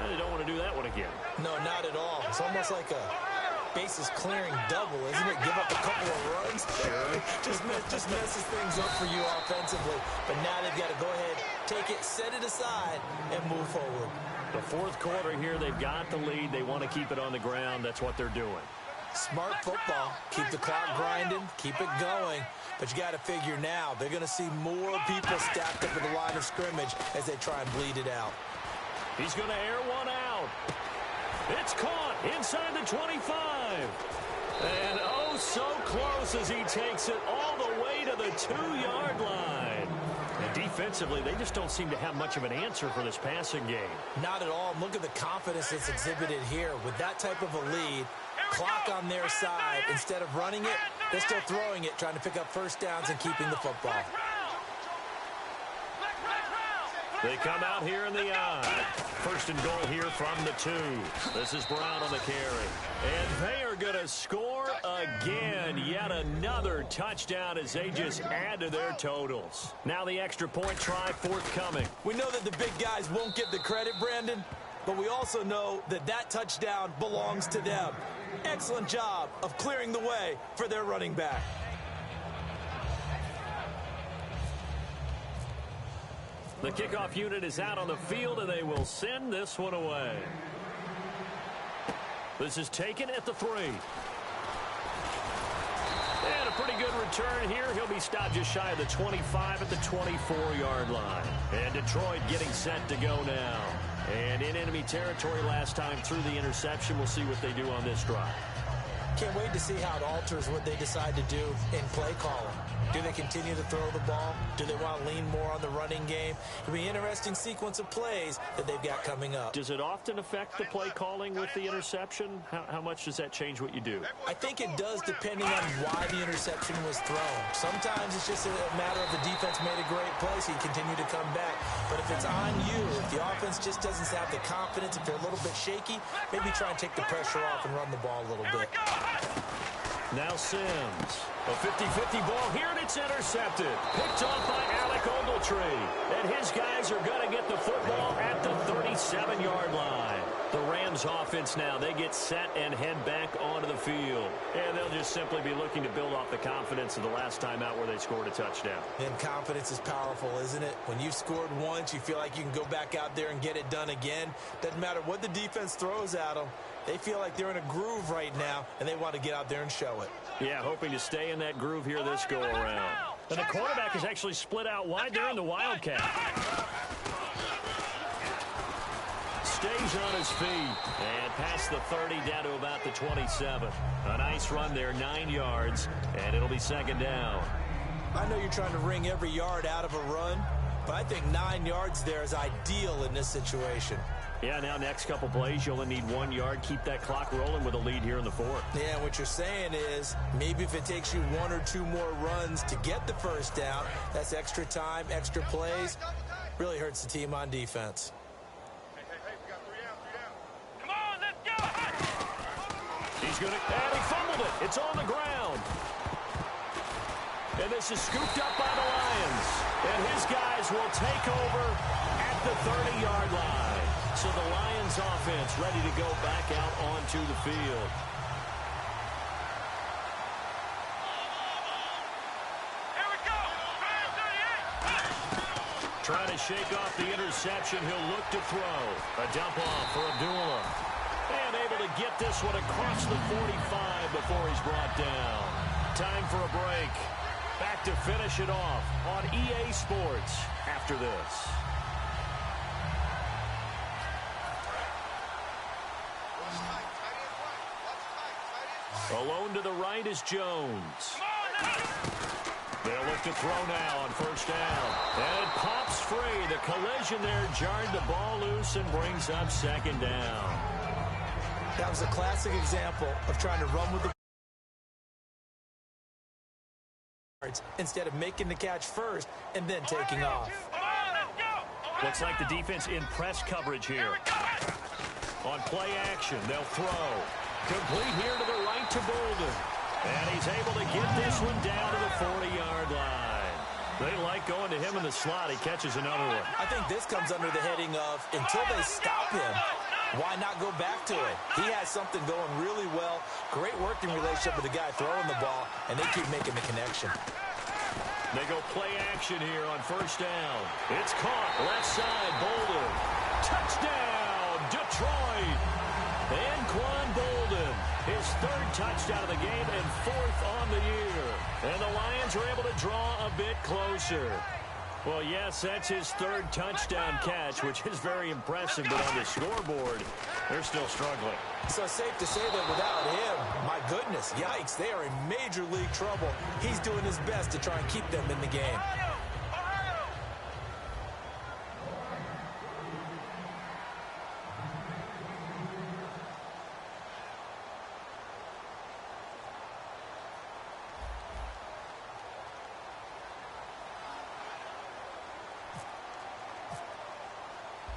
[SPEAKER 2] They don't want to do that one again.
[SPEAKER 3] No, not at all. It's almost like a bases clearing double, isn't it? Give up a couple of runs. just messes things up for you offensively. But now they've got to go ahead, take it, set it aside, and move forward.
[SPEAKER 2] The fourth quarter here, they've got the lead. They want to keep it on the ground. That's what they're doing.
[SPEAKER 3] Smart football. Keep the clock grinding. Keep it going. But you got to figure now, they're going to see more people stacked up at the line of scrimmage as they try and bleed it out.
[SPEAKER 2] He's going to air one out. It's caught inside the 25. And oh, so close as he takes it all the way to the 2-yard line. And defensively, they just don't seem to have much of an answer for this passing game.
[SPEAKER 3] Not at all. Look at the confidence that's exhibited here. With that type of a lead, clock on their side, instead of running it, they're still throwing it, trying to pick up first downs and keeping the football.
[SPEAKER 2] They come out here in the I. First and goal here from the 2. This is Brown on the carry. And they are going to score again. Yet another touchdown as they just add to their totals. Now the extra point try forthcoming.
[SPEAKER 3] We know that the big guys won't get the credit, Brandon, but we also know that that touchdown belongs to them. Excellent job of clearing the way for their running back.
[SPEAKER 2] The kickoff unit is out on the field, and they will send this one away. This is taken at the 3. And a pretty good return here. He'll be stopped just shy of the 25 at the 24-yard line. And Detroit getting set to go now. And in enemy territory last time through the interception. We'll see what they do on this drive.
[SPEAKER 3] Can't wait to see how it alters what they decide to do in play calling. Do they continue to throw the ball? Do they want to lean more on the running game? It'll be an interesting sequence of plays that they've got coming up.
[SPEAKER 2] Does it often affect the play calling with the interception? How much does that change what you do?
[SPEAKER 3] I think it does, depending on why the interception was thrown. Sometimes it's just a matter of the defense made a great play, so you continue to come back. But if it's on you, if the offense just doesn't have the confidence, if they're a little bit shaky, maybe try and take the pressure off and run the ball a little bit.
[SPEAKER 2] Now Sims. A 50-50 ball here, and it's intercepted. Picked off by Alec Ogletree. And his guys are going to get the football at the 37-yard line. The Rams offense now, they get set and head back onto the field. And they'll just simply be looking to build off the confidence of the last time out where they scored a touchdown.
[SPEAKER 3] And confidence is powerful, isn't it? When you've scored once, you feel like you can go back out there and get it done again. Doesn't matter what the defense throws at them. They feel like they're in a groove right now, and they want to get out there and show it.
[SPEAKER 2] Yeah, hoping to stay in that groove here this go-around. And the quarterback is actually split out wide there in the Wildcat. Stays on his feet and past the 30 down to about the 27. A nice run there, 9 yards, and it'll be second down.
[SPEAKER 3] I know you're trying to wring every yard out of a run, but I think 9 yards there is ideal in this situation.
[SPEAKER 2] Yeah, now next couple plays, you only need 1 yard. Keep that clock rolling with a lead here in the fourth.
[SPEAKER 3] Yeah, what you're saying is maybe if it takes you 1 or 2 more runs to get the first down, that's extra time, extra plays. Really hurts the team on defense.
[SPEAKER 4] Hey, we got 3 down. Come on, let's go!
[SPEAKER 2] He's going to, and he fumbled it. It's on the ground. And this is scooped up by the Lions. And his guys will take over at the 30-yard line. So the Lions offense ready to go back out onto the field.
[SPEAKER 4] Here we go.
[SPEAKER 2] Trying to shake off the interception. He'll look to throw. A dump off for Abdullah. And able to get this one across the 45 before he's brought down. Time for a break. Back to finish it off on EA Sports after this. Alone to the right is Jones. They'll look to throw now on first down. And it pops free. The collision there jarred the ball loose and brings up second down.
[SPEAKER 3] That was a classic example of trying to run with the instead of making the catch first and then taking off.
[SPEAKER 2] Looks like the defense in press coverage here. On play action, they'll throw. Complete here to the right to Bolden. And he's able to get this one down to the 40-yard line. They like going to him in the slot. He catches another one.
[SPEAKER 3] I think this comes under the heading of until they stop him, why not go back to it? He has something going really well. Great working relationship with the guy throwing the ball, and they keep making the connection.
[SPEAKER 2] They go play action here on first down. It's caught. Left side, Bolden. Touchdown, Detroit. And Quan Bolden, his third touchdown of the game and fourth on the year. And the Lions are able to draw a bit closer. Well, yes, that's his third touchdown catch, which is very impressive, but on the scoreboard, they're still struggling.
[SPEAKER 3] So safe to say that without him, my goodness, yikes, they are in major league trouble. He's doing his best to try and keep them in the game.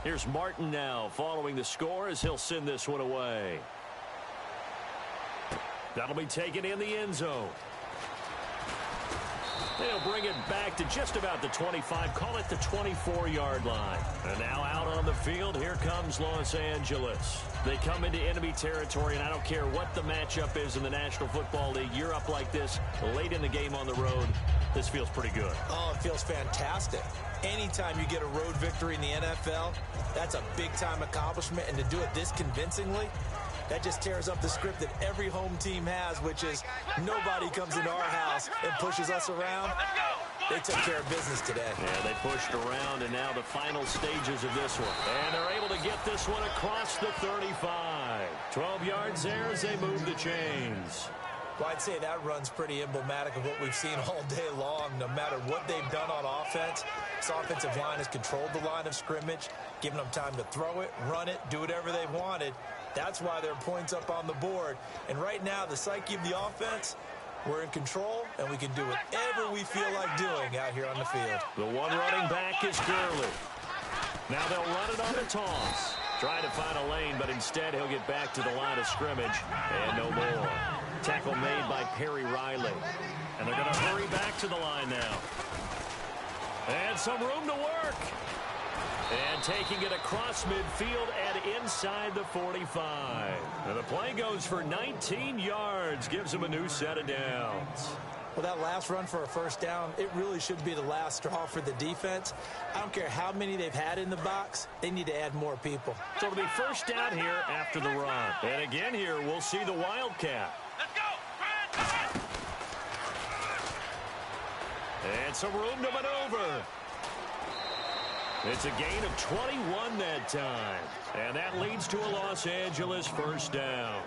[SPEAKER 2] Here's Martin now following the score as he'll send this one away. That'll be taken in the end zone. They'll bring it back to just about the 25, call it the 24-yard line. And now out on the field, here comes Los Angeles. They come into enemy territory, and I don't care what the matchup is in the National Football League. You're up like this late in the game on the road. This feels pretty good.
[SPEAKER 3] Oh, it feels fantastic. Anytime you get a road victory in the NFL, that's a big-time accomplishment, and to do it this convincingly, that just tears up the script that every home team has, which is nobody comes into our house and pushes us around. They took care of business today.
[SPEAKER 2] Yeah, they pushed around, and now the final stages of this one. And they're able to get this one across the 35. 12 yards there as they move the chains.
[SPEAKER 3] Well, I'd say that run's pretty emblematic of what we've seen all day long. No matter what they've done on offense, this offensive line has controlled the line of scrimmage, given them time to throw it, run it, do whatever they wanted. That's why there are points up on the board. And right now, the psyche of the offense, we're in control, and we can do whatever we feel like doing out here on the field.
[SPEAKER 2] The one running back is Gurley. Now they'll run it on the toss. Trying to find a lane, but instead he'll get back to the line of scrimmage. And no more. Tackle made by Perry Riley. And they're going to hurry back to the line now. And some room to work. And taking it across midfield and inside the 45. And the play goes for 19 yards. Gives them a new set of downs.
[SPEAKER 3] Well, that last run for a first down, it really should be the last straw for the defense. I don't care how many they've had in the box. They need to add more people.
[SPEAKER 2] So it'll be first down here after the run. And again here, we'll see the Wildcat.
[SPEAKER 4] Let's go!
[SPEAKER 2] And some room to maneuver. It's a gain of 21 that time. And that leads to a Los Angeles first down.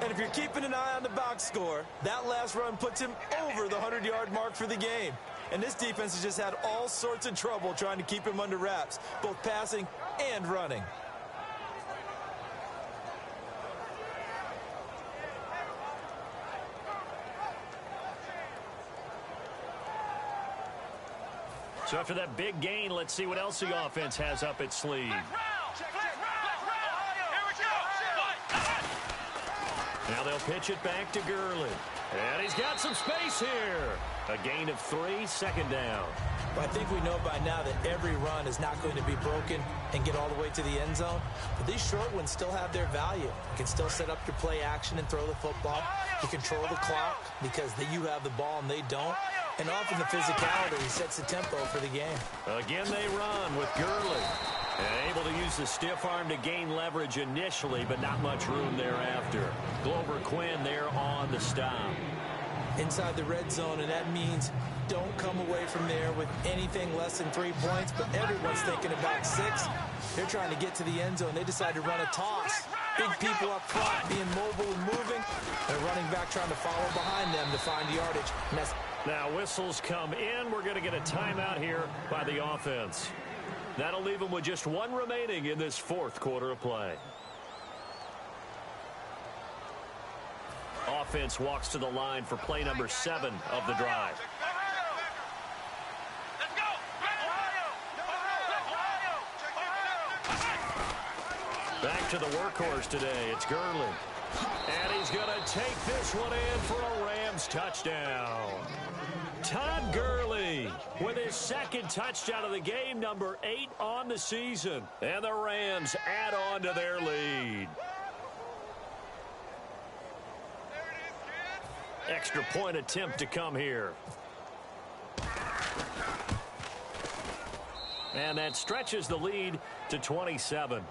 [SPEAKER 3] And if you're keeping an eye on the box score, that last run puts him over the 100-yard mark for the game. And this defense has just had all sorts of trouble trying to keep him under wraps, both passing and running.
[SPEAKER 2] So after that big gain, let's see what else the offense has up its sleeve. Now they'll pitch it back to Gurley. And he's got some space here. A gain of 3, second down.
[SPEAKER 3] Well, I think we know by now that every run is not going to be broken and get all the way to the end zone. But these short ones still have their value. You can still set up your play action and throw the football. You control the clock because you have the ball and they don't. And often the physicality sets the tempo for the game.
[SPEAKER 2] Again, they run with Gurley. And able to use the stiff arm to gain leverage initially, but not much room thereafter. Glover Quinn there on the stop.
[SPEAKER 3] Inside the red zone, and that means don't come away from there with anything less than 3 points, but everyone's thinking about 6. They're trying to get to the end zone. They decide to run a toss. Big people up front being mobile and moving. They're running back trying to follow behind them to find yardage.
[SPEAKER 2] Now whistles come in. We're going to get a timeout here by the offense. That'll leave them with just 1 remaining in this 4th quarter of play. Offense walks to the line for play number 7 of the drive. Back to the workhorse today. It's Gurley. And he's going to take this one in for a Rams touchdown. Todd Gurley with his 2nd touchdown of the game, number 8 on the season. And the Rams add on to their lead. Extra point attempt to come here. And that stretches the lead to 27.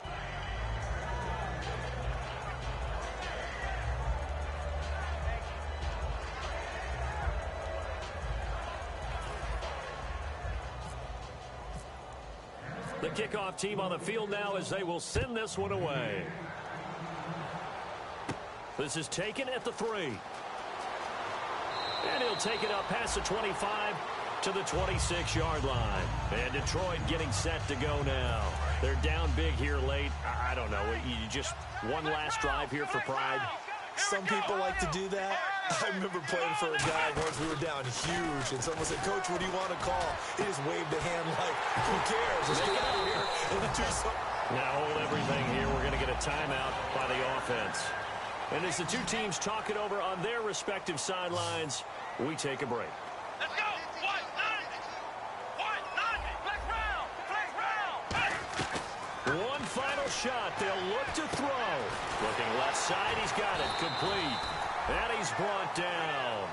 [SPEAKER 2] The kickoff team on the field now as they will send this one away. This is taken at the 3. And he'll take it up past the 25 to the 26-yard line. And Detroit getting set to go now. They're down big here late. I don't know. You just one last drive here for pride.
[SPEAKER 3] Some people like to do that. I remember playing for a guy once we were down huge, and someone said, "Coach, what do you want to call?" He just waved a hand like, who cares? Let's get out of here and do something.
[SPEAKER 2] Now hold everything here. We're going to get a timeout by the offense. And as the two teams talk it over on their respective sidelines, we take a break.
[SPEAKER 4] Let's go! White 90! Flex round!
[SPEAKER 2] One final shot. They'll look to throw. Looking left side. He's got it. Complete. And he's brought down.